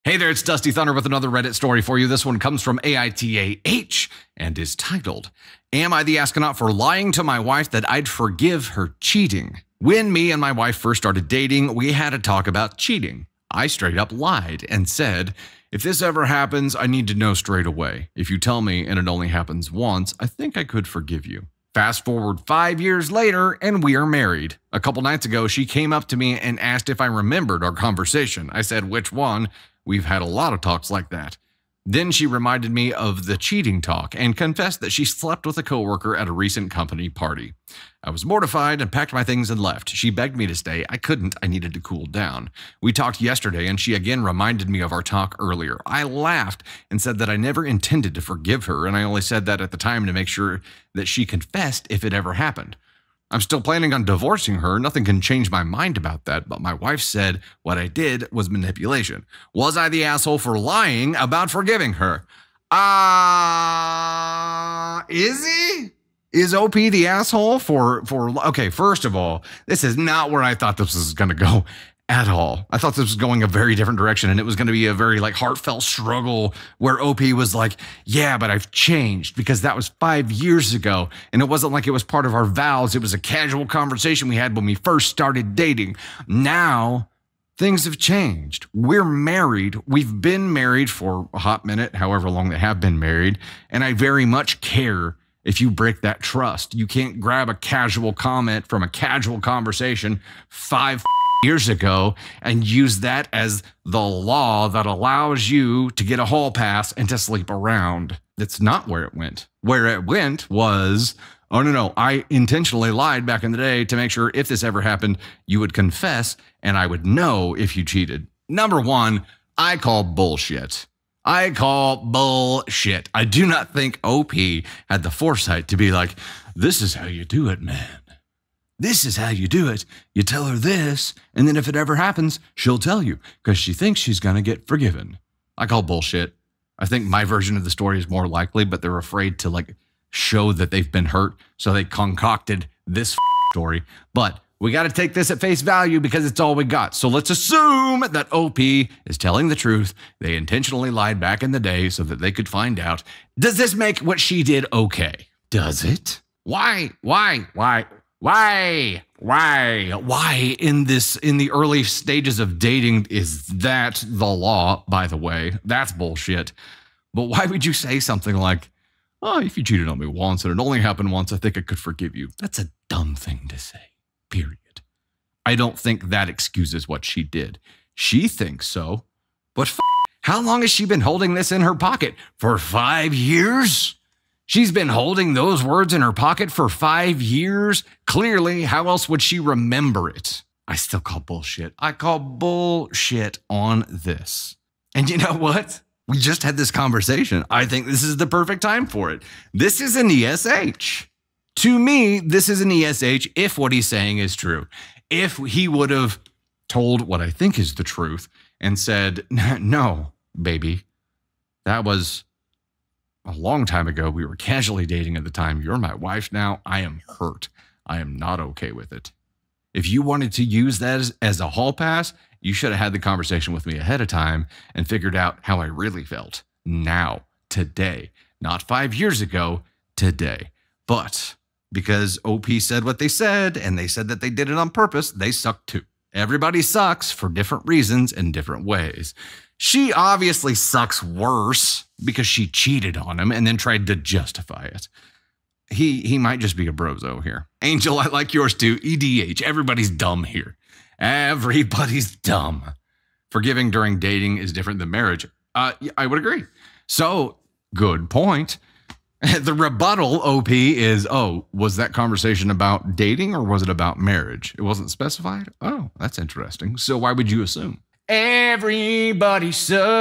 Hey there, it's Dusty Thunder with another Reddit story for you. This one comes from AITAH and is titled, Am I the astronaut for lying to my wife that I'd forgive her cheating? When me and my wife first started dating, we had a talk about cheating. I straight up lied and said, if this ever happens, I need to know straight away. If you tell me and it only happens once, I think I could forgive you. Fast forward 5 years later, and we are married. A couple nights ago, she came up to me and asked if I remembered our conversation. I said, which one? We've had a lot of talks like that. Then she reminded me of the cheating talk and confessed that she slept with a coworker at a recent company party. I was mortified and packed my things and left. She begged me to stay. I couldn't. I needed to cool down. We talked yesterday and she again reminded me of our talk earlier. I laughed and said that I never intended to forgive her, and I only said that at the time to make sure that she confessed if it ever happened. I'm still planning on divorcing her. Nothing can change my mind about that, but my wife said what I did was manipulation. Was I the asshole for lying about forgiving her? Is he? Is OP the asshole for okay, first of all, this is not where I thought this was going to go at all. I thought this was going a very different direction, and it was going to be a very heartfelt struggle where OP was like, yeah, but I've changed because that was 5 years ago. And it wasn't like it was part of our vows. It was a casual conversation we had when we first started dating. Now things have changed. We're married. We've been married for a hot minute, however long they have been married. And I very much care if you break that trust. You can't grab a casual comment from a casual conversation 5 years ago and use that as the law that allows you to get a hall pass and to sleep around. That's not where it went. Where it went was, oh no, I intentionally lied back in the day to make sure if this ever happened, you would confess and I would know if you cheated. Number one, I call bullshit. I call bullshit. I do not think OP had the foresight to be like, this is how you do it, man. This is how you do it. You tell her this, and then if it ever happens, she'll tell you because she thinks she's going to get forgiven. I call bullshit. I think my version of the story is more likely, but they're afraid to show that they've been hurt, so they concocted this story. But we got to take this at face value because it's all we got. So let's assume that OP is telling the truth. They intentionally lied back in the day so that they could find out. Does this make what she did okay? Does it? Why in the early stages of dating is that the law, by the way? That's bullshit. But why would you say something like, oh, if you cheated on me once and it only happened once, I think I could forgive you? That's a dumb thing to say, period. I don't think that excuses what she did. She thinks so, but how long has she been holding this in her pocket? For 5 years? She's been holding those words in her pocket for 5 years. Clearly, how else would she remember it? I still call bullshit. I call bullshit on this. And you know what? We just had this conversation. I think this is the perfect time for it. This is an ESH. To me, this is an ESH if what he's saying is true. If he would have told what I think is the truth and said, no, baby, that was a long time ago. We were casually dating at the time. You're my wife now. I am hurt. I am not okay with it. If you wanted to use that as a hall pass, you should have had the conversation with me ahead of time and figured out how I really felt now, today, not 5 years ago, today. But because OP said what they said and they said that they did it on purpose, they suck too. Everybody sucks for different reasons in different ways. She obviously sucks worse because she cheated on him and then tried to justify it. He might just be a brozo here. Angel, I like yours too. EDH, everybody's dumb here. Everybody's dumb. Forgiving during dating is different than marriage. I would agree. So, good point. The rebuttal, OP, is, oh, was that conversation about dating or was it about marriage? It wasn't specified? Oh, that's interesting. So why would you assume? Everybody sucks.